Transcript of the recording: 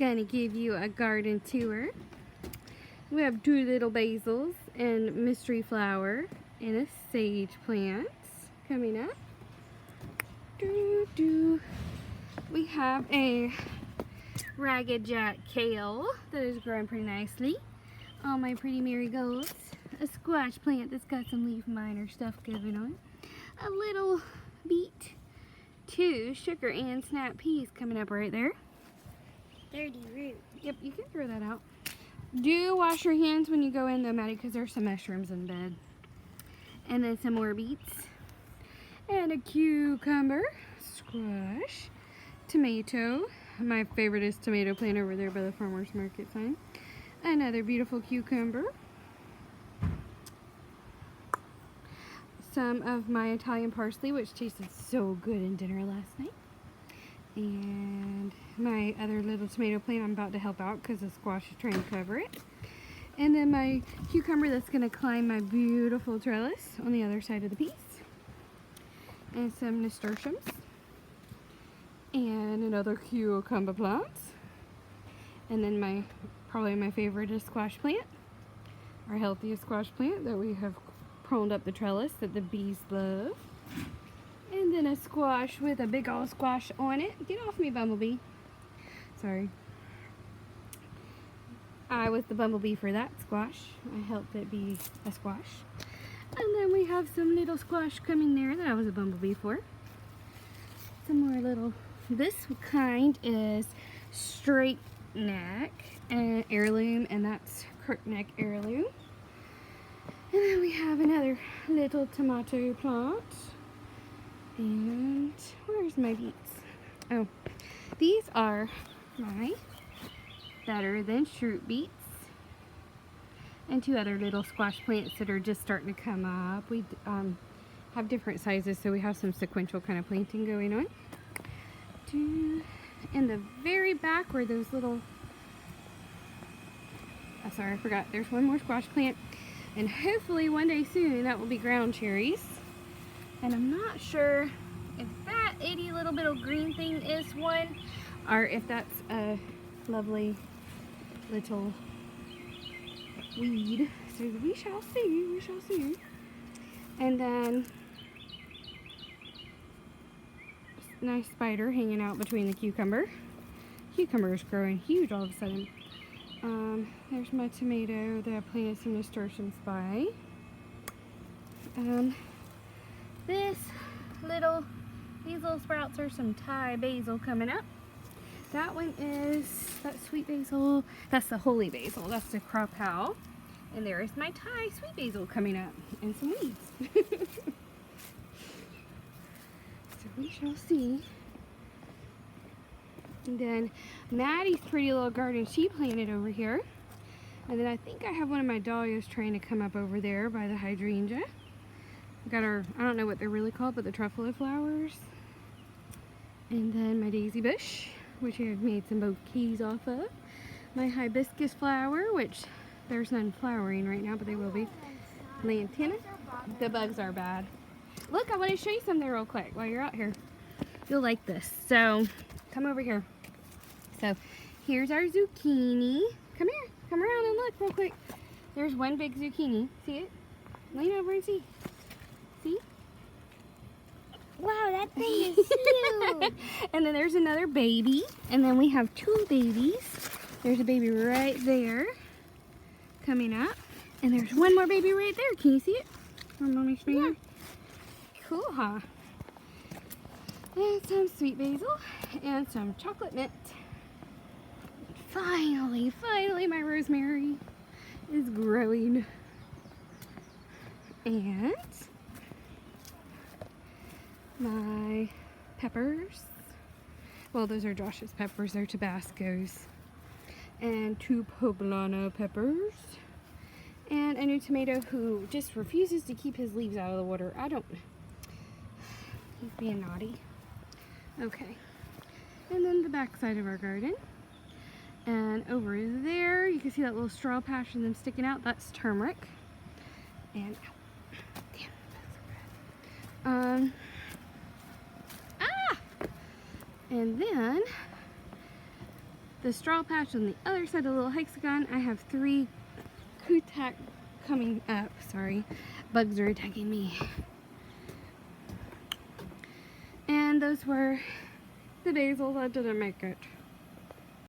gonna give you a garden tour. We have 2 little basils and mystery flower and a sage plant coming up. We have a ragged jack kale that is growing pretty nicely. All my pretty marigolds. A squash plant that's got some leaf miner stuff going on. A little beet. 2 sugar and snap peas coming up right there. Dirty root. Yep, you can throw that out. Do wash your hands when you go in though, Maddie, because there's some mushrooms in bed. And then some more beets. And a cucumber. Squash. Tomato. My favorite is tomato plant over there by the farmer's market sign. Another beautiful cucumber. Some of my Italian parsley, which tasted so good in dinner last night. And my other little tomato plant I'm about to help out because the squash is trying to cover it. And then my cucumber that's going to climb my beautiful trellis on the other side of the piece. And some nasturtiums. And another cucumber plant. And then probably my favorite is squash plant. Our healthiest squash plant that we have proned up the trellis that the bees love. And then a squash with a big old squash on it. Get off me, bumblebee. Sorry. I was the bumblebee for that squash. I helped it be a squash. And then we have some little squash coming there that I was a bumblebee for. Some more little, this kind is straight neck and heirloom, and that's crook neck heirloom. And then we have another little tomato plant. And where's my beets? Oh, these are my better than shroot beets. And 2 other little squash plants that are just starting to come up. We have different sizes, so we have some sequential kind of planting going on. In the very back where those little, oh, sorry, I forgot. There's one more squash plant. And hopefully one day soon that will be ground cherries. And I'm not sure if that itty little bit of green thing is one, or if that's a lovely little weed. So we shall see, we shall see. And then nice spider hanging out between the cucumber. Cucumber is growing huge all of a sudden. There's my tomato that I planted some nasturtiums by. These little sprouts are some Thai basil coming up. That one is that sweet basil. That's the holy basil. That's the crapaud. And there is my Thai sweet basil coming up and some weeds. So we shall see. And then Maddie's pretty little garden she planted over here. And then I think I have one of my dahlias trying to come up over there by the hydrangea. Got our, I don't know what they're really called, but the truffalo flowers. And then my daisy bush, which I've made some bouquets off of. My hibiscus flower, which there's none flowering right now, but they will be. Lantana. The bugs are bad. Look, I want to show you something real quick while you're out here. You'll like this. So, come over here. So, here's our zucchini. Come here. Come around and look real quick. There's one big zucchini. See it? Lean over and see. See? Wow, that thing is huge. And then there's another baby. And then we have 2 babies. There's a baby right there coming up. And there's one more baby right there. Can you see it? Let me show you. Cool, huh? And some sweet basil and some chocolate mint. Finally, my rosemary is growing. And my peppers. Well, those are Josh's peppers. They're Tabascos. And 2 poblano peppers. And a new tomato who just refuses to keep his leaves out of the water. He's being naughty. Okay. And then the back side of our garden. And over there, you can see that little straw patch and them sticking out. That's turmeric. And, damn, that's so bad. And then the straw patch on the other side of the little hexagon, I have 3 kutak coming up. Sorry, bugs are attacking me. And those were the basil that didn't make it.